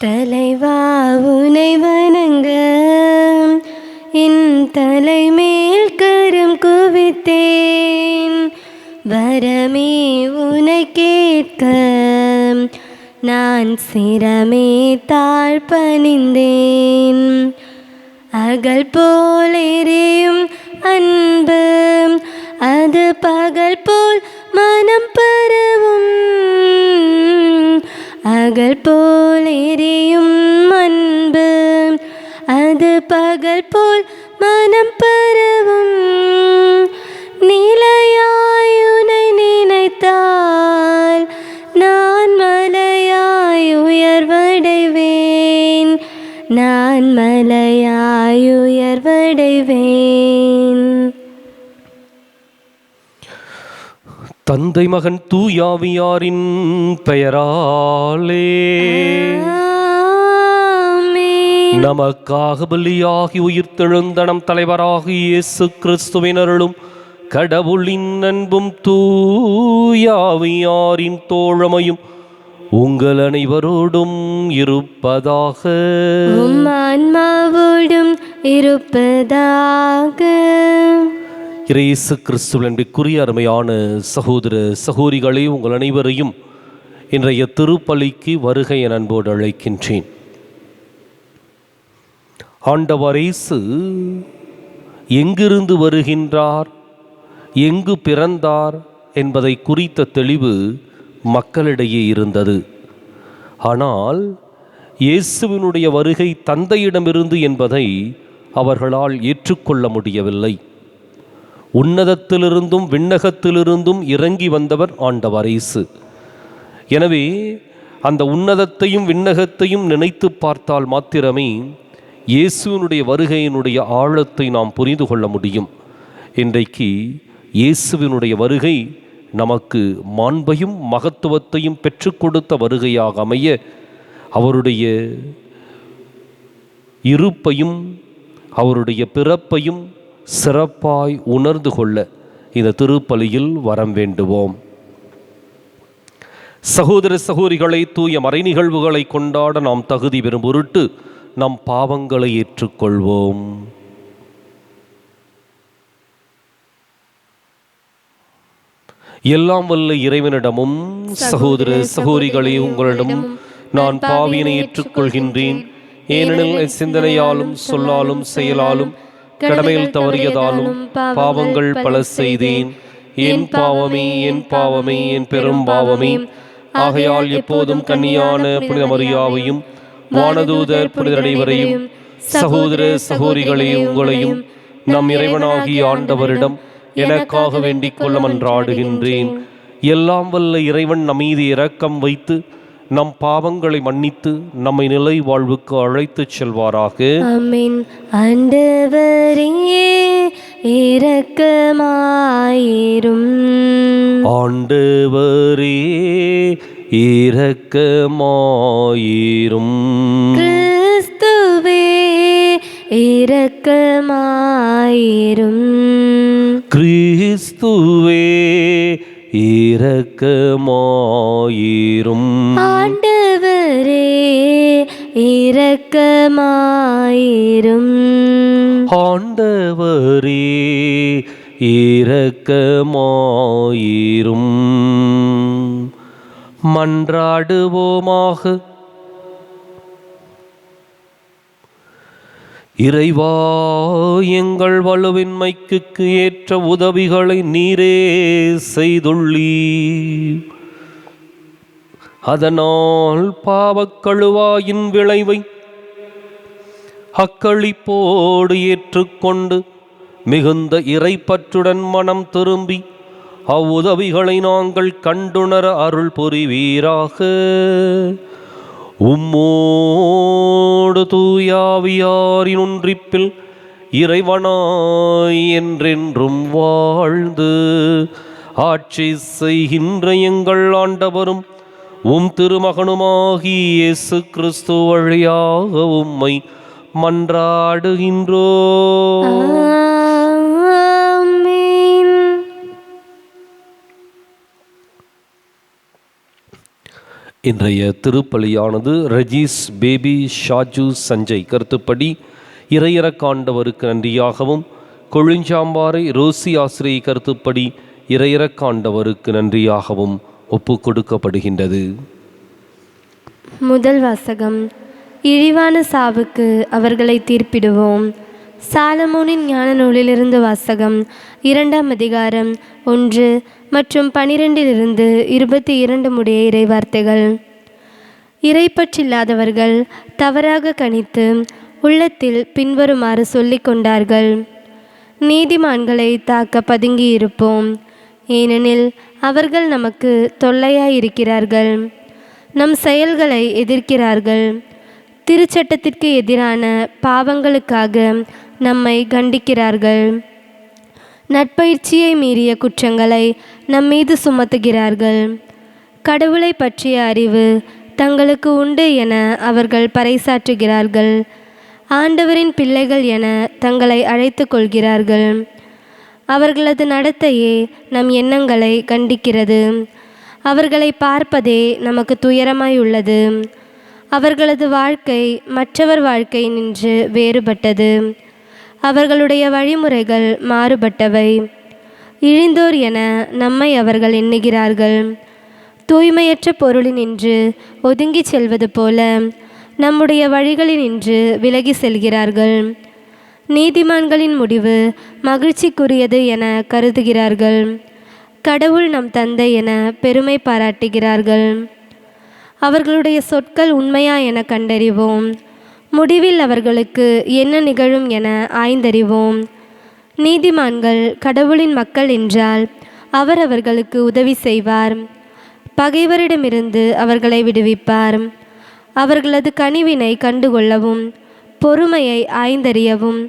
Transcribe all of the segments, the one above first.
தலைவா உனை வணங்க என் தலைமேல் கரம் குவித்தேன். வரமே உனை கேட்க நான் சிரமே தாழ்பணிந்தேன். அகல் போல் எரியும் அன்பு அது பகல் போல் மனம் பரவும். அகல் போல் எரியும் அன்பு அது பகல் போல் மனம் பரவும். நிலையாய் உனை நினைத்தால் நான் மலையாய் உயர்வடைவேன். நான் மலையாய் உயர்வடைவேன். தந்தை மகன் தூயாவியாரின் பெயராலே நமக்காக பலியாகி உயிர்த்தெழுந்த நம் தலைவராகி இயேசு கிறிஸ்துவின் அருளும் கடவுளின் அன்பும் தூயாவியாரின் தோழமையும் உங்கள் அனைவரோடும் இருப்பதாக. ஆன்மாவோடும் இருப்பதாக. இயேசு கிறிஸ்துவின் அன்பிற்குரிய அருமையான சகோதர சகோதரிகளே, உங்கள் அனைவரையும் இன்றைய திருப்பலிக்கு வருகை என அன்போடு அழைக்கின்றேன். ஆண்டவர் இயேசு எங்கிருந்து வருகின்றார், எங்கு பிறந்தார் என்பதை குறித்த தெளிவு மக்களிடையே இருந்தது. ஆனால் இயேசுவினுடைய வருகை தந்தையிடமிருந்து என்பதை அவர்களால் ஏற்றுக்கொள்ள முடியவில்லை. உன்னதத்திலிருந்தும் விண்ணகத்திலிருந்தும் இறங்கி வந்தவர் ஆண்டவர் இயேசு. எனவே அந்த உன்னதத்தையும் விண்ணகத்தையும் நினைத்து பார்த்தால் மாத்திரமே இயேசுவினுடைய வருகையினுடைய ஆழத்தை நாம் புரிந்து கொள்ள முடியும். இன்றைக்கு இயேசுவினுடைய வருகை நமக்கு மாண்பையும் மகத்துவத்தையும் பெற்றுக் கொடுத்த வருகையாக அமைய அவருடைய இருப்பையும் அவருடைய பிறப்பையும் சிறப்பாய் உணர்ந்து கொள்ள இந்த திருப்பலியில் வரம் வேண்டுவோம். சகோதர சகோதரிகளை, தூய மறை நிகழ்வுகளை கொண்டாட நாம் தகுதி பெறும் பொருட்டு நம் பாவங்களை ஏற்றுக்கொள்வோம். எல்லாம் வல்ல இறைவனிடமும் சகோதர சகோதரிகளே, உங்களிடமும் நான் பாவியினை ஏற்றுக்கொள்கின்றேன். ஏனெனில் சிந்தனையாலும் சொல்லாலும் செயலாலும் கடமையில் தவறியதாலும் பாவங்கள் பல செய்தேன். என் பாவமே என் பாவமே என் பெரும் பாவமே. ஆகையால் எப்போதும் கன்னியான புனித மரியாவையும் வானதூதர் புனிதர் அனைவரையும் சகோதர சகோதரிகளே உங்களையும் நம் இறைவனாகிய ஆண்டவரிடம் எனக்காக வேண்டிக் கொள்ள மன்றாடுகின்றேன். எல்லாம் வல்ல இறைவன் நம் மீது இரக்கம் வைத்து நம் பாவங்களை மன்னித்து நம்மை நிலை வாழ்வுக்கு அழைத்துச் செல்வாராக. ஆமென். ஆண்டவரே இரக்கமாயிரும். ஆண்டவரே இரக்கமாயிரும். கிறிஸ்துவே இரக்கமாயிரும். கிறிஸ்துவே இரக்கமாயிரும். ஆண்டவரே இரக்கமாயிரும். ஆண்டவரே இரக்கமாயிரும். மன்றாடுவோமாக. இறைவா, எங்கள் வலுவின்மைக்கு ஏற்ற உதவிகளை நீரே செய்துள்ளீர். அதனால் பாவக்கழுவாயின் விளைவை அக்களிப்போடு ஏற்றுக்கொண்டு மிகுந்த இறைப்பற்றுடன் மனம் திரும்பி அவ்வுதவிகளை நாங்கள் கண்டுணர அருள் புரிவீராக. உம்மோடு தூயாவியாரின் ஒன்றிப்பில் இறைவனாய் என்றென்றும் வாழ்ந்து ஆட்சி செய்கின்ற எங்கள் ஆண்டவரும் உம் திருமகனுமாகி இயேசு கிறிஸ்து வழியாக உம்மை மன்றாடுகின்றோம். இன்றைய திருப்பலியானது ரஜீஸ் பேபி ஷாஜு சஞ்சய் கருத்துப்படி இறையிறக்காண்டவருக்கு நன்றியாகவும், கொழுஞ்சாம்பாறை ரோசி ஆசிரியை கருத்துப்படி இறையிறக்காண்டவருக்கு நன்றியாகவும் ஒப்பு கொடுக்கப்படுகின்றது. முதல் வாசகம். இழிவான சாவுக்கு அவர்களை தீர்ப்பிடுவோம். சாலமோனின் ஞான நூலிலிருந்து வாசகம். 2ஆம் அதிகாரம் 1 மற்றும் 12 22 முடிய இறைவார்த்தைகள். இறைப்பற்றில்லாதவர்கள் தவறாக கணித்து உள்ளத்தில் பின்வருமாறு சொல்லிக் கொண்டார்கள்: நீதிமான்களை தாக்க பதுங்கியிருப்போம், ஏனெனில் அவர்கள் நமக்கு தொல்லையாயிருக்கிறார்கள். நம் செயல்களை எதிர்க்கிறார்கள். திருச்சட்டத்திற்கு எதிரான பாவங்களுக்காக நம்மை கண்டிக்கிறார்கள். நற்பயிற்சியை மீறிய குற்றங்களை நம்மீது சுமத்துகிறார்கள். கடவுளை பற்றிய அறிவு தங்களுக்கு உண்டு என அவர்கள் பறைசாற்றுகிறார்கள். ஆண்டவரின் பிள்ளைகள் என தங்களை அழைத்து கொள்கிறார்கள். அவர்களது நடத்தையே நம் எண்ணங்களை கண்டிக்கிறது. அவர்களை பார்ப்பதே நமக்கு துயரமாயுள்ளது. அவர்களது வாழ்க்கை மற்றவர் வாழ்க்கை நின்று வேறுபட்டது. அவர்களுடைய வழிமுறைகள் மாறுபட்டவை. இழிந்தோர் என நம்மை அவர்கள் எண்ணுகிறார்கள். தூய்மையற்ற பொருளினின்று ஒதுங்கி செல்வது போல நம்முடைய வழிகளினின்று விலகி செல்கிறார்கள். நீதிமான்களின் முடிவு மகிழ்ச்சிக்குரியது என கருதுகிறார்கள். கடவுள் நம் தந்தை என பெருமை பாராட்டுகிறார்கள். அவர்களுடைய சொற்கள் உண்மையா என கண்டறிவோம். முடிவில் அவர்களுக்கு என்ன நிகழும் என ஆய்ந்தறிவோம். நீதிமான்கள் கடவுளின் மக்கள் என்றால் அவர் அவர்களுக்கு உதவி செய்வார். பகைவரிடமிருந்து அவர்களை விடுவிப்பார். அவர்களது கனிவினை கண்டுகொள்ளவும் பொறுமையை ஆய்ந்தறியவும்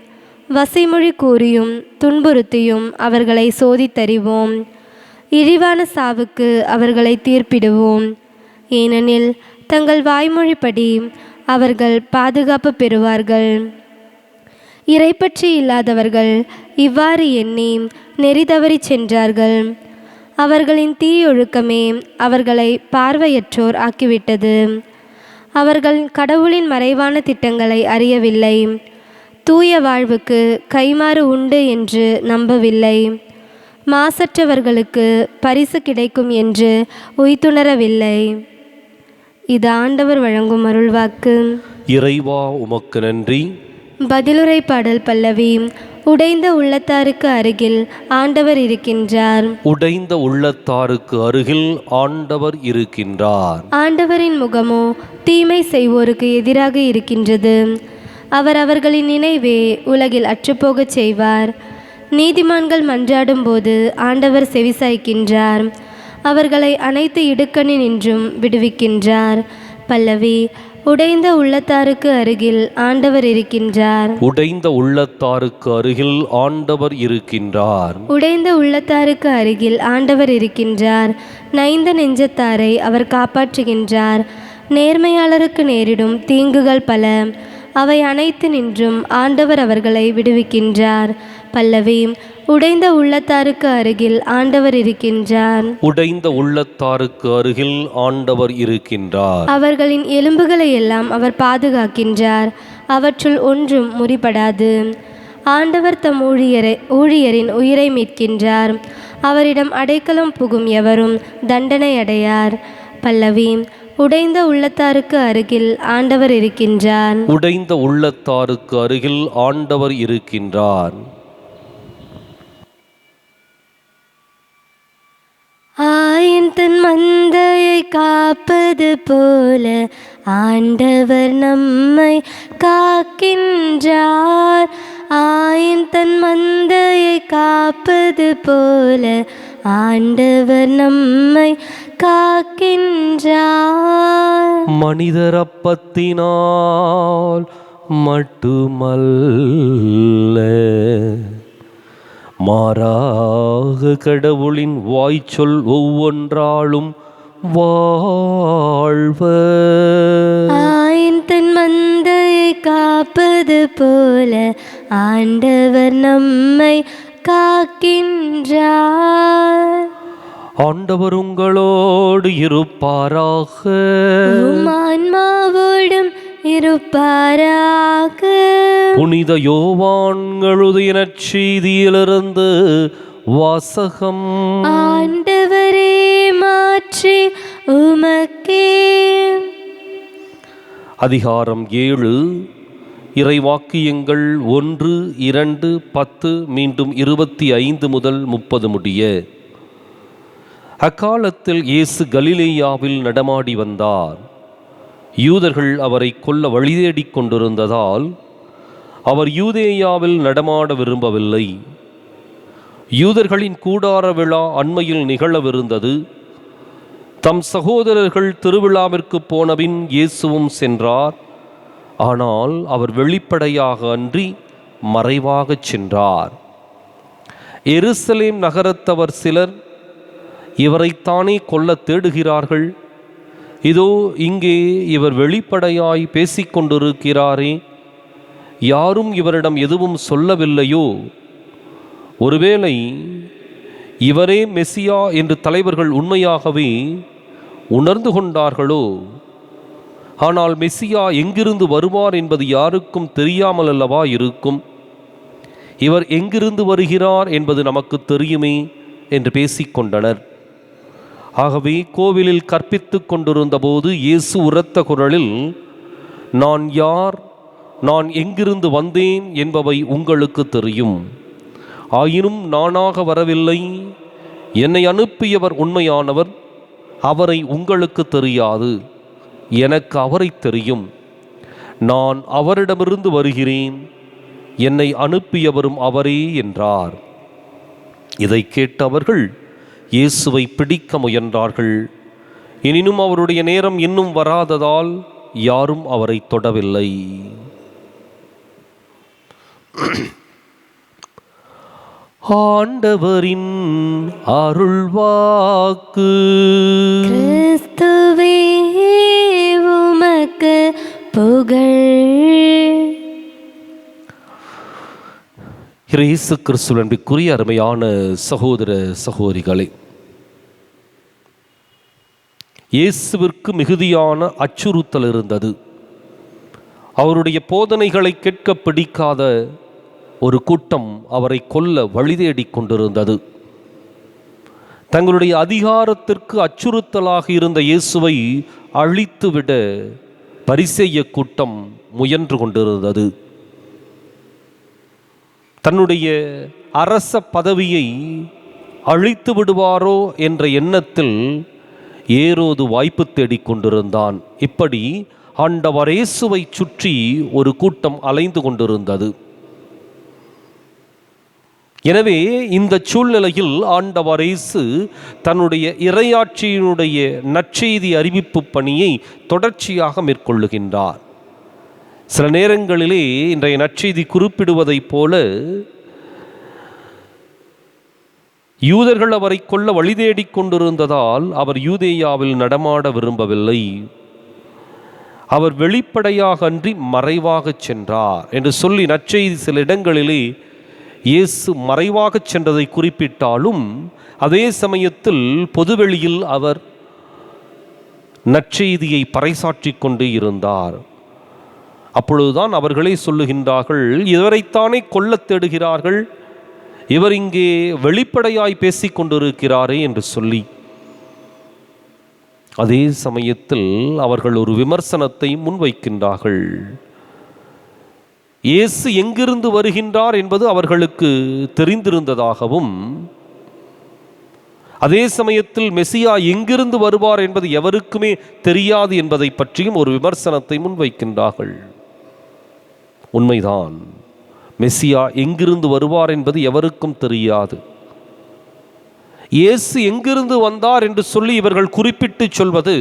வசைமொழி கூறியும் துன்புறுத்தியும் அவர்களை சோதித்தறிவோம். இழிவான சாவுக்கு அவர்களை தீர்ப்பிடுவோம், ஏனெனில் தங்கள் வாய்மொழிப்படி அவர்கள் பாதுகாப்பு பெறுவார்கள். இறைப்பற்றி இல்லாதவர்கள் இவ்வாறு எண்ணி நெறிதவறி சென்றார்கள். அவர்களின் தீயொழுக்கமே அவர்களை பார்வையற்றோர் ஆக்கிவிட்டது. அவர்கள் கடவுளின் மறைவான திட்டங்களை அறியவில்லை. தூய வாழ்வுக்கு கைமாறு உண்டு என்று நம்பவில்லை. மாசற்றவர்களுக்கு பரிசு கிடைக்கும் என்று உய்த்துணரவில்லை. இது ஆண்டவர் வழங்கும் அருள்வாக்கு. இறைவா உமக்கு நன்றி. பதிலுரை பாடல் பல்லவி. உடைந்த உள்ளத்தாருக்கு அருகில் ஆண்டவர் இருக்கின்றார். உடைந்த உள்ளத்தாருக்கு அருகில் ஆண்டவர் இருக்கின்றார். ஆண்டவரின் முகமோ தீமை செய்வோருக்கு எதிராக இருக்கின்றது. அவர் அவர்களின் நினைவே உலகில் அற்றுப்போகச் செய்வார். நீதிமான்கள் மன்றாடும் போது ஆண்டவர் செவிசாய்க்கின்றார். அவர்களை அனைத்து இடுக்கணினின்றும் விடுவிக்கின்றார். பல்லவி. உடைந்த உள்ளத்தாருக்கு அருகில் ஆண்டவர் இருக்கின்றார். உடைந்த உள்ளத்தாருக்கு அருகில் ஆண்டவர் இருக்கின்றார். உடைந்த உள்ளத்தாருக்கு அருகில் ஆண்டவர் இருக்கின்றார். நைந்த நெஞ்சத்தாரை அவர் காப்பாற்றுகின்றார். நேர்மையாளருக்கு நேரிடும் தீங்குகள் பல, அவை அனைத்து நின்றும் ஆண்டவர் அவர்களை விடுவிக்கின்றார். பல்லவி. உடைந்த உள்ளத்தாருக்கு அருகில் ஆண்டவர் இருக்கின்றார். உடைந்த உள்ளத்தாருக்கு அருகில் ஆண்டவர் இருக்கின்றார். அவர்களின் எலும்புகளை எல்லாம் அவர் பாதுகாக்கின்றார். அவற்றுள் ஒன்றும் முறிபடாது. ஆண்டவர் தம் ஊழியரின் உயிரை மீட்கின்றார். அவரிடம் அடைக்கலம் புகும் எவரும் தண்டனை அடையார். பல்லவி. உடைந்த உள்ளத்தாருக்கு அருகில் ஆண்டவர் இருக்கின்றார். உடைந்த உள்ளத்தாருக்கு அருகில் ஆண்டவர் இருக்கின்றார். ஆயன் தன் மந்தையை காப்பது போல ஆண்டவர் நம்மை காக்கின்றார். ஆயன் தன் மந்தையை காப்பது போல ஆண்டவர் நம்மை காக்கின்றார். மனிதர் அப்பத்தினால் மட்டுமல்ல, மாறாக கடவுளின் வாய்ச்சொல் ஒவ்வொன்றாலும் வாழ்வர். ஆயன் தன் மந்தையை காப்பது போல ஆண்டவர் நம்மை காக்கின்றார். ஆண்டவர் உங்களோடு இருப்பாராக. உம் ஆன்மாவோடும் இருப்பாராக. புனித யோவான் எழுதிய நற்செய்தியிலிருந்து வாசகம். ஆண்டவரே, மாற்றி உமக்கே. அதிகாரம் 7. இறைவாக்கியங்கள் 1, 2, 10 மீண்டும் 25 முதல் 30 முடிய. அக்காலத்தில் இயேசு கலிலேயாவில் நடமாடி வந்தார். யூதர்கள் அவரை கொல்ல வழிதேடிக் கொண்டிருந்ததால் அவர் யூதேயாவில் நடமாட விரும்பவில்லை. யூதர்களின் கூடார விழா அண்மையில் நிகழவிருந்தது. தம் சகோதரர்கள் திருவிழாவிற்கு போனபின் இயேசுவும் சென்றார். ஆனால் அவர் வெளிப்படையாக அன்றி மறைவாகச் சென்றார். எருசலேம் நகரத்தவர் சிலர் இவரைத்தானே கொல்ல தேடுகிறார்கள். இதோ இங்கே இவர் வெளிப்படையாய் பேசிக்கொண்டிருக்கிறாரே, யாரும் இவரிடம் எதுவும் சொல்லவில்லையோ? ஒருவேளை இவரே மெசியா என்று தலைவர்கள் உண்மையாகவே உணர்ந்து கொண்டார்களோ? ஆனால் மெசியா எங்கிருந்து வருவார் என்பது யாருக்கும் தெரியாமல் அல்லவா இருக்கும். இவர் எங்கிருந்து வருகிறார் என்பது நமக்கு தெரியுமே என்று பேசிக்கொண்டனர். ஆகவே கோவிலில் கற்பித்து கொண்டிருந்த போது இயேசு உரத்த குரலில், நான் யார், நான் எங்கிருந்து வந்தேன் என்பவை உங்களுக்கு தெரியும். ஆயினும் நானாக வரவில்லை, என்னை அனுப்பியவர் உண்மையானவர். அவரை உங்களுக்கு தெரியாது, எனக்கு அவரை தெரியும். நான் அவரிடமிருந்து வருகிறேன், என்னை அனுப்பியவரும் அவரே என்றார். இதை கேட்டவர்கள் இயேசுவை பிடிக்க முயன்றார்கள். எனினும் அவருடைய நேரம் இன்னும் வராததால் யாரும் அவரை தொடவில்லை. ஆண்டவரின் அருள்வாக்கு. கிறிஸ்துவே, உமக்கு புகழ். இயேசு கிறிஸ்துவின் அன்பிற்குரிய அருமையான சகோதர சகோதரிகளே, இயேசுவிற்கு மிகுதியான அச்சுறுத்தல் இருந்தது. அவருடைய போதனைகளை கேட்க பிடிக்காத ஒரு கூட்டம் அவரை கொல்ல வழிதேடிக் கொண்டிருந்தது. தங்களுடைய அதிகாரத்திற்கு அச்சுறுத்தலாக இருந்த இயேசுவை அழித்துவிட பரிசேய கூட்டம் முயன்று கொண்டிருந்தது. தன்னுடைய அரச பதவியை அழித்து விடுவாரோ என்ற எண்ணத்தில் ஏரோது வாய்ப்பு தேடிக் கொண்டிருந்தான். இப்படி ஆண்டவர் இயேசுவை சுற்றி ஒரு கூட்டம் அலைந்து கொண்டிருந்தது. எனவே இந்த சூழ்நிலையில் ஆண்டவர் இயேசு தன்னுடைய இறையாட்சியினுடைய நற்செய்தி அறிவிப்பு பணியை தொடர்ச்சியாக மேற்கொள்ளுகின்றார். சில நேரங்களிலே இன்றைய நற்செய்தி குறிப்பிடுவதைப் போல யூதர்கள் அவரை கொல்ல வழிதேடிக் கொண்டிருந்ததால் அவர் யூதேயாவில் நடமாட விரும்பவில்லை. அவர் வெளிப்படையாக அன்றி மறைவாகச் சென்றார் என்று சொல்லி நற்செய்தி சில இடங்களிலே இயேசு மறைவாகச் சென்றதை குறிப்பிட்டாலும் அதே சமயத்தில் பொதுவெளியில் அவர் நற்செய்தியை பறைசாற்றிக் கொண்டே இருந்தார். அப்பொழுதுதான் அவர்களே சொல்லுகின்றார்கள், இவரைத்தானே கொல்லத் தேடுகிறார்கள், இவர் இங்கே வெளிப்படையாய் பேசிக் கொண்டிருக்கிறாரே என்று சொல்லி. அதே சமயத்தில் அவர்கள் ஒரு விமர்சனத்தை முன்வைக்கின்றார்கள். இயேசு எங்கிருந்து வருகின்றார் என்பது அவர்களுக்கு தெரிந்திருந்ததாகவும், அதே சமயத்தில் மெசியா எங்கிருந்து வருவார் என்பது எவருக்குமே தெரியாது என்பதை பற்றியும் ஒரு விமர்சனத்தை முன்வைக்கின்றார்கள். உண்மைதான், மெசியா எங்கிருந்து வருவார் என்பது எவருக்கும் தெரியாது. இயேசு எங்கிருந்து வந்தார் என்று சொல்லி இவர்கள் குறிப்பிட்டு சொல்வது,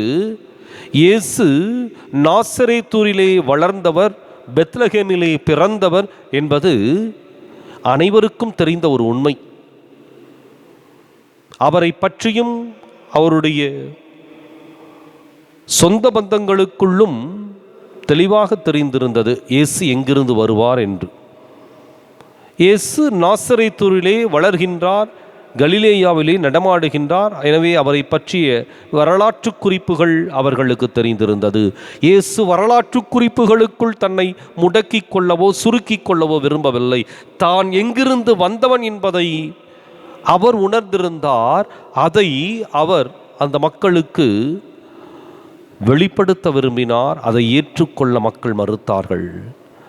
இயேசு நாசரேத்தூரிலே வளர்ந்தவர், பெத்லகேமிலே பிறந்தவர் என்பது அனைவருக்கும் தெரிந்த ஒரு உண்மை. அவரை பற்றியும் அவருடைய சொந்த பந்தங்களுக்குள்ளும் தெளிவாக தெரிந்திருந்தது இயேசு எங்கிருந்து வருவார் என்று. இயேசு நாசரேத்தூரிலே வளர்கின்றார், கலிலேயாவிலே நடமாடுகின்றார். எனவே அவரை பற்றிய வரலாற்று குறிப்புகள் அவர்களுக்கு தெரிந்திருந்தது. இயேசு வரலாற்று குறிப்புகளுக்குள் தன்னை முடக்கிக் கொள்ளவோ சுருக்கிக் கொள்ளவோ விரும்பவில்லை. தான் எங்கிருந்து வந்தவன் என்பதை அவர் உணர்ந்திருந்தார். அதை அவர் அந்த மக்களுக்கு வெளிப்படுத்த விரும்பினார். அதை ஏற்றுக்கொள்ள மக்கள் மறுத்தார்கள்.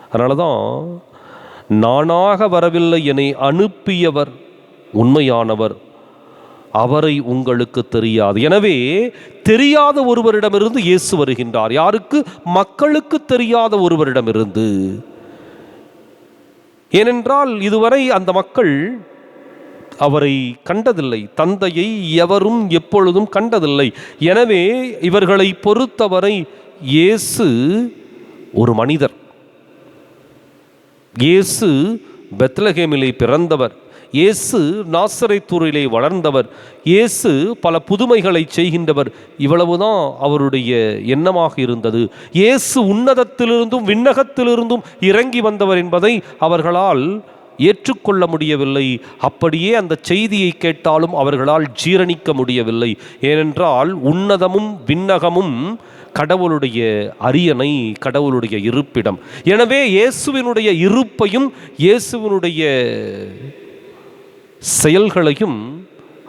அதனால தான் நானாக வரவில்லை, என்னை அனுப்பியவர் உண்மையானவர், அவரை உங்களுக்கு தெரியாது. எனவே தெரியாத ஒருவரிடமிருந்து இயேசு வருகின்றார். யாருக்கு? மக்களுக்கு தெரியாத ஒருவரிடமிருந்து. ஏனென்றால் இதுவரை அந்த மக்கள் அவரை கண்டதில்லை, தந்தையை எவரும் எப்பொழுதும் கண்டதில்லை. எனவே இவர்களை பொறுத்தவரை இயேசு ஒரு மனிதர். இயேசு பெத்லகேமிலே பிறந்தவர். இயேசு நாசரேத்தூரிலே வளர்ந்தவர். இயேசு பல புதுமைகளை செய்கின்றவர். இவ்வளவுதான் அவருடைய எண்ணமாக இருந்தது. இயேசு உன்னதத்திலிருந்தும் விண்ணகத்திலிருந்தும் இறங்கி வந்தவர் என்பதை அவர்களால் ஏற்றுக்கொள்ள முடியவில்லை. அப்படியே அந்த செய்தியை கேட்டாலும் அவர்களால் ஜீரணிக்க முடியவில்லை. ஏனென்றால் உன்னதமும் விண்ணகமும் கடவுளுடைய அரியணை, கடவுளுடைய இருப்பிடம். எனவே இயேசுவினுடைய இருப்பையும் இயேசுவினுடைய செயல்களையும்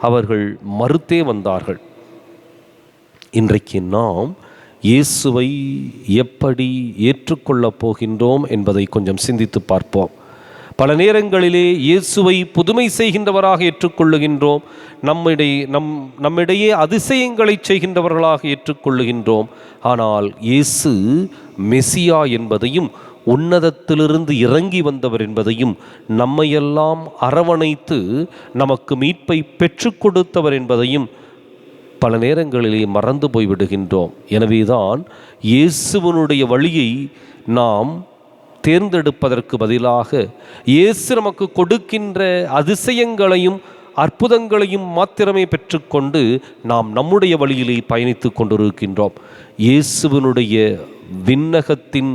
அவர்கள் மறுத்தே வந்தார்கள். இன்றைக்கு நாம் இயேசுவை எப்படி ஏற்றுக்கொள்ளப் போகின்றோம் என்பதை கொஞ்சம் சிந்தித்து பார்ப்போம். பல நேரங்களிலே இயேசுவை புதுமை செய்கின்றவராக ஏற்றுக்கொள்ளுகின்றோம். நம்மிடையே அதிசயங்களை செய்கின்றவர்களாக ஏற்றுக்கொள்ளுகின்றோம். ஆனால் இயேசு மெசியா என்பதையும் உன்னதத்திலிருந்து இறங்கி வந்தவர் என்பதையும் நம்மையெல்லாம் அரவணைத்து நமக்கு மீட்பை பெற்று கொடுத்தவர் என்பதையும் பல நேரங்களிலே மறந்து போய்விடுகின்றோம். எனவேதான் இயேசுவனுடைய வழியை நாம் தேர்ந்தெடுப்பதற்கு பதிலாக இயேசு நமக்கு கொடுக்கின்ற அதிசயங்களையும் அற்புதங்களையும் மாத்திரமே பெற்றுக்கொண்டு நாம் நம்முடைய வழியிலே பயணித்து கொண்டிருக்கின்றோம். இயேசுவினுடைய விண்ணகத்தின்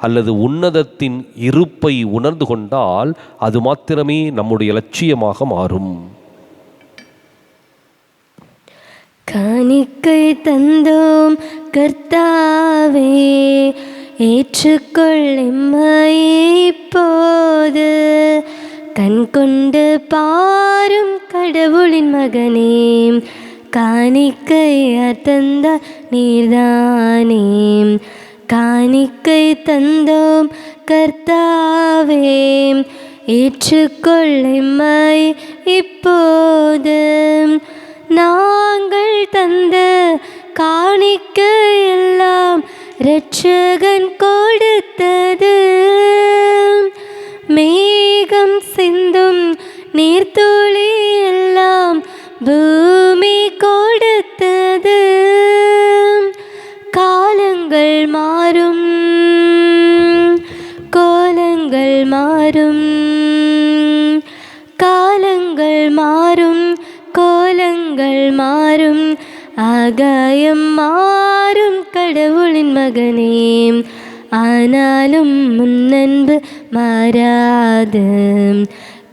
அல்லது உன்னதத்தின் இருப்பை உணர்ந்து கொண்டால் அது மாத்திரமே நம்முடைய லட்சியமாக மாறும். காணிக்கை தந்தோம் கர்த்தாவே, ஏற்றுக்கொள் எம்மையே இப்போது. கண் கொண்டு பாரும் கடவுளின் மகனே, காணிக்கை தந்த நீர்தானே. காணிக்கை தந்தோம் கர்த்தாவே, ஏற்றுக்கொள் எம்மை இப்போது. நாங்கள் தந்த காணிக்கை எல்லாம் இரட்சகன் கொடுத்தது. மேகம் சிந்தும் நீர்த்துளி எல்லாம் பூமி கொடுத்தது. காலங்கள் மாறும், கோலங்கள் மாறும், காலங்கள் மாறும், கோலங்கள் மாறும், ஆகாயம் மாறும் கடவுளின் மகனே. ஆனாலும் முன்னன்பு மாறாது.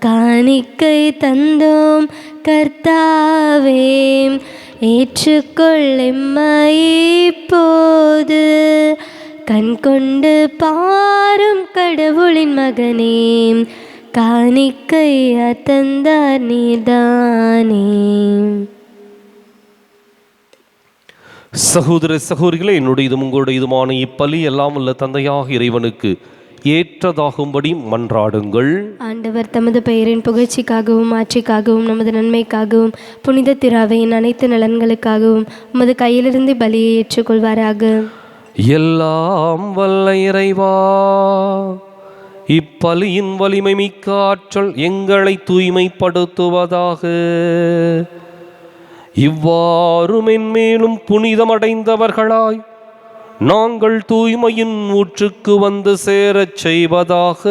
காணிக்கை தந்தோம் கர்த்தாவே, ஏற்றுக்கொள் எம்மை இப்போது. கண் கொண்டு பாரும் கடவுளின் மகனே, காணிக்கை தந்தார் நீர்தானே. சகோதர சகோதரிகளே, என்னுடையதும் உங்களுடையதுமான இப்பலி எல்லாம் உள்ள தந்தையாக இறைவனுக்கு ஏற்றதாகும்படி மன்றாடுங்கள். ஆண்டவர் தமது பெயரின் புகழ்ச்சிக்காகவும் ஆட்சிக்காகவும் நமது நன்மைக்காகவும் புனித திராவையின் அனைத்து நலன்களுக்காகவும் உமது கையிலிருந்து பலியை ஏற்றுக்கொள்வாராக. எல்லாம் வல்ல இறைவா, இப்பலியின் வலிமை மிக்க ஆற்றல் எங்களை தூய்மைப்படுத்துவதாக. இவ்வாறு மென்மேலும் புனிதமடைந்தவர்களாய் நாங்கள் தூய்மையின் ஊற்றுக்கு வந்து சேரச் செய்வதாக.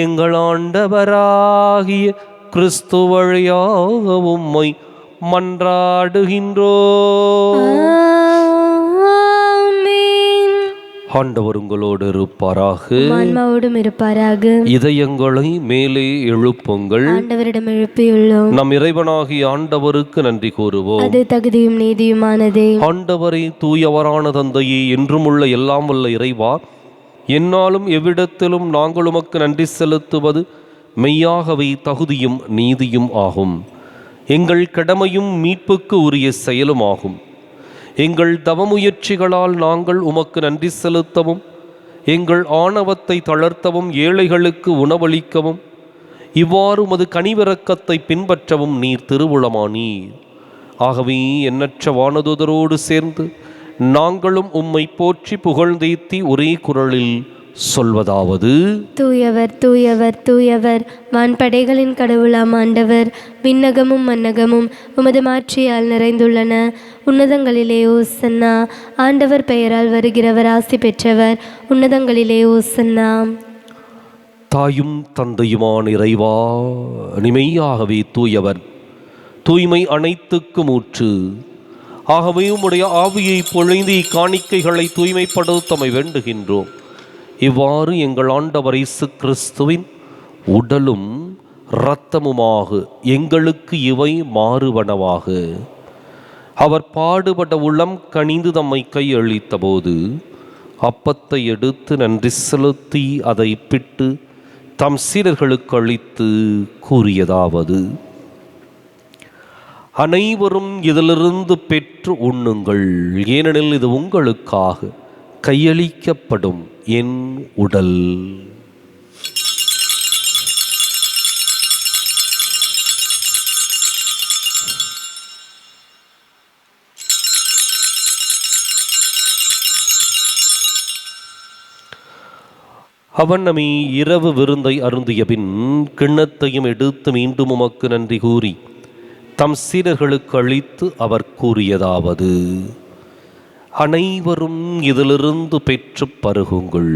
எங்கள் ஆண்டவராகிய கிறிஸ்து வழியாக உம்மை மன்றாடுகின்றோம். ஆண்டவர் உங்களோடு இருப்பாராக. ஆன்மாவோடும் இருப்பாராக. இதயங்களை மேலே எழுப்புங்கள். ஆண்டவரிடம் எழுப்பியுள்ளோம். நம் இறைவனாகிய ஆண்டவருக்கு நன்றி கூறுவோம். அது தகுதியும் நீதியுமானதே. ஆண்டவரை தூயவரான தந்தையே, என்றும் உள்ள எல்லாம் வல்ல இறைவா, என்னாலும் எவ்விடத்திலும் நாங்கள் உமக்கு நன்றி செலுத்துவது மெய்யாகவே தகுதியும் நீதியும் ஆகும். எங்கள் கடமையும் மீட்புக்கு உரிய செயலும் ஆகும். எங்கள் தவமுயற்சிகளால் நாங்கள் உமக்கு நன்றி செலுத்தவும், எங்கள் ஆணவத்தை தளர்த்தவும், ஏழைகளுக்கு உணவளிக்கவும், இவ்வாறு உமது கனிவிரக்கத்தை பின்பற்றவும் நீர் திருவுளமானீர். ஆகவே எண்ணற்ற வானதூதரோடு சேர்ந்து நாங்களும் உம்மை போற்றி புகழ்ந்தேத்தி ஒரே குரலில் சொல்வதாவது: தூயவர் தூயவர் தூயவர், வான்படைகளின் கடவுளாம் ஆண்டவர். விண்ணகமும் மன்னகமும் உமது மாட்சியால் நிறைந்துள்ளன. உன்னதங்களிலே ஓசன்னா. ஆண்டவர் பெயரால் வருகிறவர் ஆசி பெற்றவர். உன்னதங்களிலே ஓசன்னா. தாயும் தந்தையுமான இறைவா, நிமையாகவே தூயவர், தூய்மை அனைத்துக்கும் ஊற்று. ஆகவே உம்முடைய ஆவியை பொழிந்து இக்காணிக்கைகளை தூய்மைப்படுத்தமை வேண்டுகின்றோம். இவ்வாறு எங்கள் ஆண்டவர் இயேசு கிறிஸ்துவின் உடலும் இரத்தமுமாக எங்களுக்கு இவை மாறுவனவாக. அவர் பாடுபட உளம் கனிந்து தம்மை கையளித்த போது அப்பத்தை எடுத்து நன்றி செலுத்தி அதை பிட்டு தம் சீடர்களுக்கு அளித்து கூறியதாவது: அனைவரும் இதிலிருந்து பெற்று உண்ணுங்கள், ஏனெனில் இது உங்களுக்காக கையளிக்கப்படும் என் உடல். அவன் நம்மை இரவு விருந்தை அருந்திய பின் கிண்ணத்தையும் எடுத்து மீண்டும் உமக்கு நன்றி கூறி தம் சீடர்களுக்கு அளித்து அவர் கூறியதாவது: அனைவரும் இதிலிருந்து பெற்று பருகுங்கள்,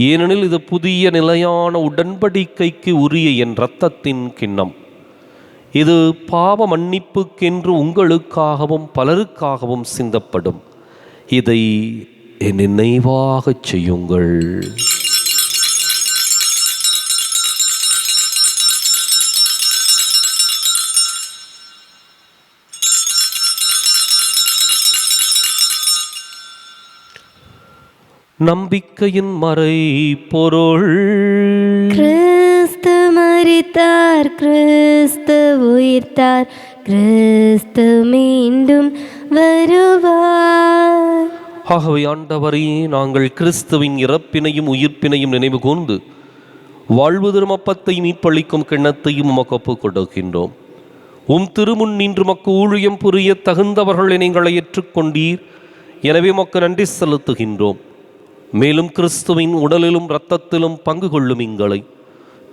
ஏனெனில் இது புதிய நிலையான உடன்படிக்கைக்கு உரிய என் இரத்தத்தின் கிண்ணம். இது பாவ மன்னிப்புக்கென்று உங்களுக்காகவும் பலருக்காகவும் சிந்தப்படும். இதை என் நினைவாகச் செய்யுங்கள். நம்பிக்கையின் மறை பொருள்: கிறிஸ்து மரித்தார், கிறிஸ்து உயிர்த்தார், கிறிஸ்து மீண்டும் வருவார். ஆகவே ஆண்டவரே, நாங்கள் கிறிஸ்துவின் இறப்பினையும் உயிர்ப்பினையும் நினைவு கூர்ந்து வாழ்வு தரும் அப்பத்தை மீட்பளிக்கும் கிண்ணத்தையும் உமக்கு ஒப்புக் கொடுக்கின்றோம். உம் திருமுன் நின்று மக்கு ஊழியம் புரிய தகுந்தவர்களை நீங்களை ஏற்றுக்கொண்டீர். எனவே மக்கு நன்றி செலுத்துகின்றோம். மேலும் கிறிஸ்துவின் உடலிலும் இரத்தத்திலும் பங்கு கொள்ளும் எங்களை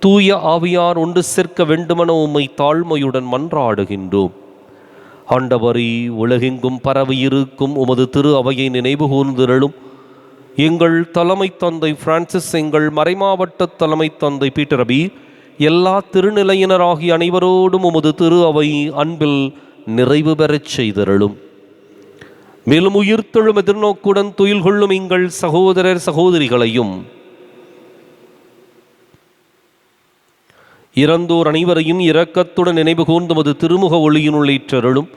தூய ஆவியார் ஒன்று சேர்க்க வேண்டுமென உம்மை தாழ்மையுடன் மன்றாடுகின்றோம். ஆண்டவரே, உலகெங்கும் பரவி இருக்கும் உமது திரு அவையை நினைவு கூர்ந்திரளும். எங்கள் தலைமை தந்தை பிரான்சிஸ், எங்கள் மறைமாவட்ட தலைமை தந்தை பீட்டர் அபி, எல்லா திருநிலையினராகிய அனைவரோடும் உமது திரு அவை அன்பில் நிறைவு பெறச் செய்திரளும். மேலும் உயிர்த்தெழும் எதிர்நோக்குடன் துயில் கொள்ளும் எங்கள் சகோதரர் சகோதரிகளையும் இறந்தோர் அனைவரையும் இரக்கத்துடன் நினைவு கூர்ந்துமது திருமுக ஒளியினுள் ஏற்றருளும்.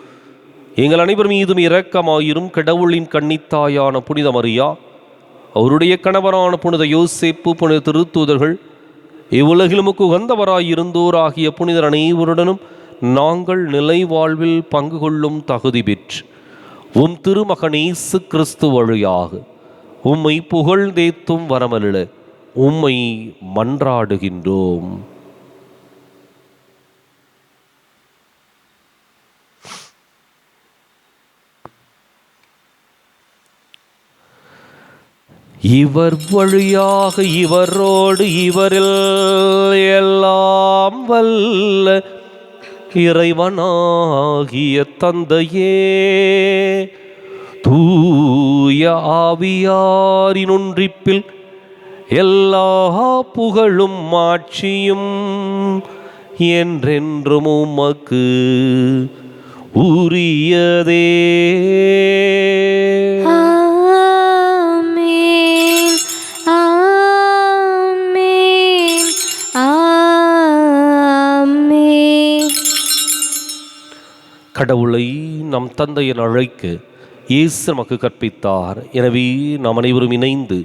எங்கள் அனைவர் மீதும் இரக்கமாயிரும். கடவுளின் கன்னித்தாயான புனித மரியா, அவருடைய கணவரான புனித யோசேப்பு, புனித திருத்தூதர்கள், இவ்வுலகிலுமுக்கு உகந்தவராயிருந்தோர் ஆகிய புனிதர் அனைவருடனும் நாங்கள் நிலை வாழ்வில் பங்கு கொள்ளும் தகுதி பெற்று உம் திருமகன் இயேசு கிறிஸ்து வழியாக உம்மை புகழ்ந்தேத்தும் வரமருள உம்மை மன்றாடுகின்றோம். இவர் வழியாக இவரோடு இவரில் எல்லாம் வல்ல இறைவனாகிய தந்தையே, தூய ஆவியாரின் ஒன்றிப்பில் எல்லா புகழும் ஆட்சியும் என்றென்றும் உமக்கு உரியதே. ஆமென். கடவுளை நம் தந்தை என அழைக்க இயேசு நமக்கு கற்பித்தார். எனவே நாம் அனைவரும் இணைந்து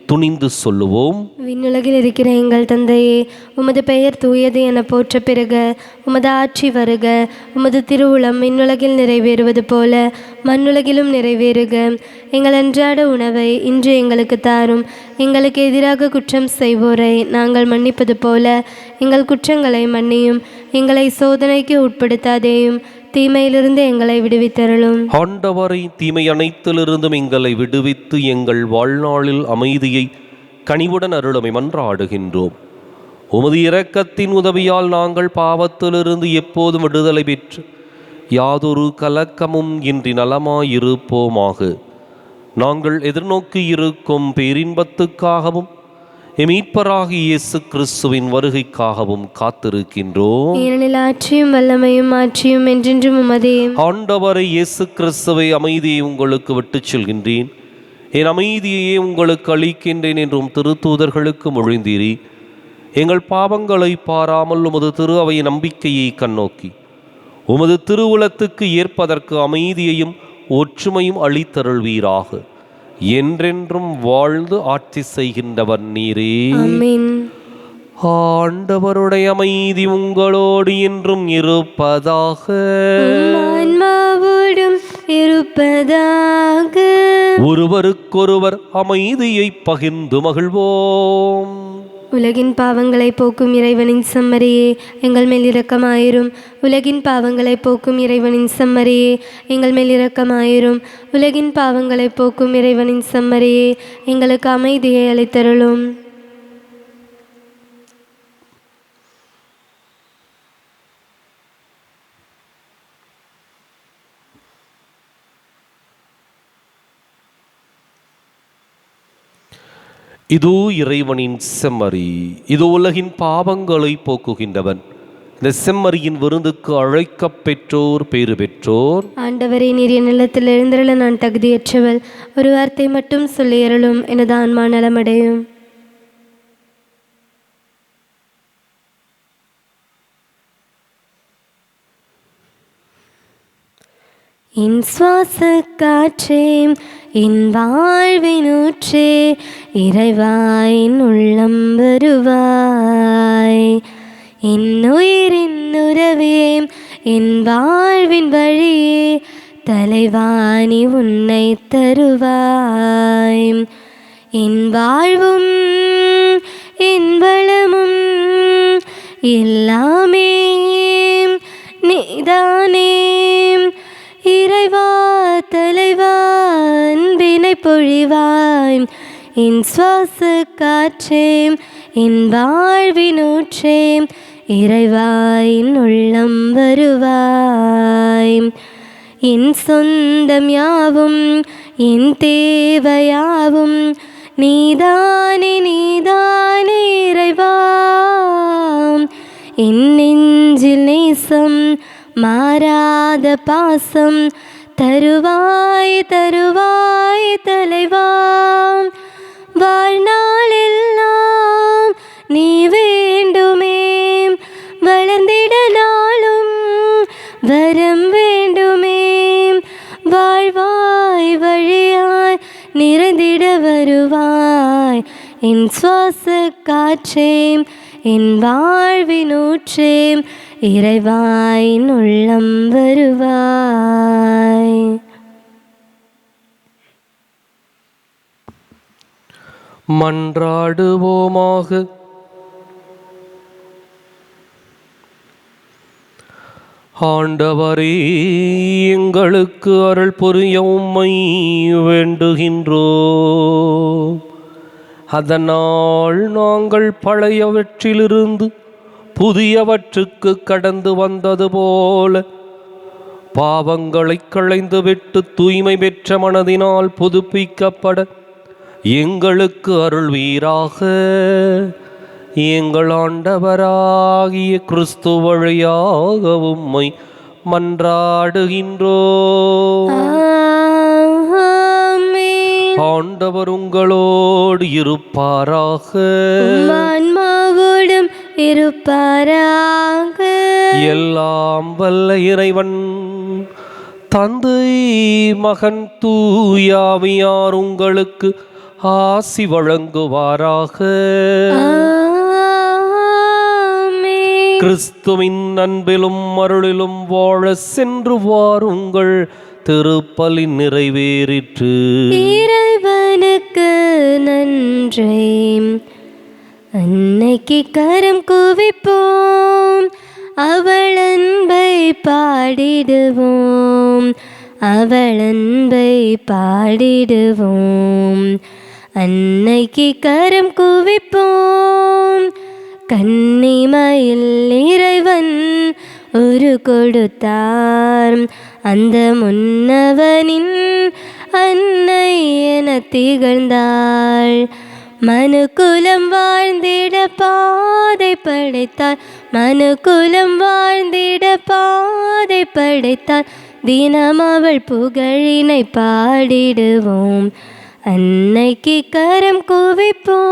துணிந்து சொல்லுவோம். விண்ணுலகில் இருக்கிற எங்கள் தந்தையே, உமது பெயர் தூயது என போற்ற பெறுக. உமது ஆட்சி வருக. உமது திருவுளம் விண்ணுலகில் நிறைவேறுவது போல மண்ணுலகிலும் நிறைவேறுக. எங்கள் அன்றாட உணவை இன்று எங்களுக்கு தாரும். எங்களுக்கு எதிராக குற்றம் செய்வோரை நாங்கள் மன்னிப்பது போல எங்கள் குற்றங்களை மன்னியும். எங்களை சோதனைக்கு உட்படுத்தாதேயும், தீமையிலிருந்து எங்களை விடுவித்தருளும். ஆண்டவரை, தீமை அனைத்திலிருந்தும் எங்களை விடுவித்து எங்கள் வாழ்நாளில் அமைதியை கனிவுடன் அருளுமை மன்றாடுகின்றோம். உமது இரக்கத்தின் உதவியால் நாங்கள் பாவத்திலிருந்து எப்போதும் விடுதலை பெற்று யாதொரு கலக்கமும் இன்றி நலமாயிருப்போமாக. நாங்கள் எதிர்நோக்கி இருக்கும் பேரின்பத்துக்காகவும் மீட்பராகிய இயேசு கிறிஸ்துவின் வருகைக்காகவும் காத்திருக்கின்றோம். ஏனெனில் ஆட்சியும் வல்லமையும் ஆட்சியும் என்றென்றும் உமதே. ஆண்டவரை இயேசு கிறிஸ்துவை, அமைதியை உங்களுக்கு விட்டுச் செல்கின்றேன், என் அமைதியையே உங்களுக்கு அளிக்கின்றேன் என்றும் திருத்தூதர்களுக்கு மொழிந்தீரே. எங்கள் பாவங்களை பாராமல் உமது திரு அவை நம்பிக்கையை கண்ணோக்கி உமது திருவுளத்துக்கு ஏற்பதற்கு அமைதியையும் ஒற்றுமையும் அளித்தருள்வீராக. என்றென்றும் வாழ்ந்து ஆட்சி செய்கின்றவர் நீரே. ஆமென். ஆண்டவருடைய அமைதி உங்களோடு என்றும் இருப்பதாக. ஆன்மாவோடும் இருப்பதாக. ஒருவருக்கொருவர் அமைதியை பகிர்ந்து மகிழ்வோம். உலகின் பாவங்களை போக்கும் இறைவனின் செம்மறியே, எங்கள் மேல் இரக்கமாயிரும். உலகின் பாவங்களை போக்கும் இறைவனின் செம்மறியே, எங்கள் மேல் இரக்கமாயிரும். உலகின் பாவங்களை போக்கும் இறைவனின் செம்மறியே, எங்களுக்கு அமைதியை அளித்தருளும். இதோ இறைவனின் செம்மறி, இதோ உலகின் பாவங்களை போக்குகின்றவன். இந்த செம்மறியின் விருந்துக்கு அழைக்கப் பெற்றோர் பேறு பெற்றோர். ஆண்டவரே, நீர் என் நிலத்தில் எழுந்தருள நான் தகுதியற்றவள். ஒரு வார்த்தை மட்டும் சொல்லி அருளும், எனது ஆன்மா நலமடையும். என் சுவாச காற்றே, என் வாழ்வினூற்றே, இறைவாயின் உள்ளம் வருவாய். என் உயிரின் உறவே, என் வாழ்வின் வழியே, தலைவாணி உன்னை தருவாய். என் வாழ்வும் என் வளமும் எல்லாமே நீதானே. இறைவா, தலைவா, அன்பினை பொழிவாய். என் சுவாச காற்றே, என் வாழ்வினூற்றே, இறைவாயின் உள்ளம் வருவாய். என் சொந்தம் யாவும் என் தேவையாவும் நீதானே, நீதானே இறைவா. என் நெஞ்சில் நேசம், மாறாத பாசம் தருவாய், தருவாய் தலைவா. வாழ்நாளெல்லாம் நீ வேண்டுமே, வளர்ந்திட நாளும் வரம் வேண்டுமே. வாழ்வாய் வழியாய் நிறைந்திட வருவாய். என் சுவாச காற்றே, என் வாழ்வினூற்றே, இறைவாயின் உள்ளம் வருவாய். மன்றாடுவோமாக. ஆண்டவரே, எங்களுக்கு அருள் புரிய உம்மை வேண்டுகின்றோம். அதனால் நாங்கள் பழையவற்றிலிருந்து புதியவற்றுக்கு கடந்து வந்தது போல பாவங்களை களைந்துவிட்டு தூய்மை பெற்ற மனதினால் புதுப்பிக்கப்பட எங்களுக்கு அருள்வீராக. எங்கள் ஆண்டவராகிய கிறிஸ்து வழியாக உம்மை மன்றாடுகின்றோம். ஆண்டவர் உங்களோடு இருப்பாராக. ஆன்மாவோடும் இருப்பாராக. எல்லாம் வல்ல இறைவன் தந்தை மகன் தூயாவியார் உங்களுக்கு ஆசி வழங்குவாராக. ஆமென். கிறிஸ்துவின் அன்பிலும் அருளிலும் வாழ சென்று வாருங்கள். திருப்பலி நிறைவேறிற்று. இறைவனுக்கு நன்றி. அன்னைக்கு கரம் குவிப்போம், அவள் அன்பை பாடிடுவோம், அவள் அன்பை பாடிடுவோம். அன்னைக்கு கரம் குவிப்போம், கன்னிமையில் இறைவன் ஒரு கொடுத்தார், அந்த முன்னவனின் அன்னை என திகழ்ந்தாள். மனுக்குலம் வாழ்ந்திட பாதை படைத்தார், மனுக்குலம் வாழ்ந்திட பாதை படைத்தார். தினம் அவள் புகழினை பாடிடுவோம், அன்னைக்கு கரம் குவிப்போம்.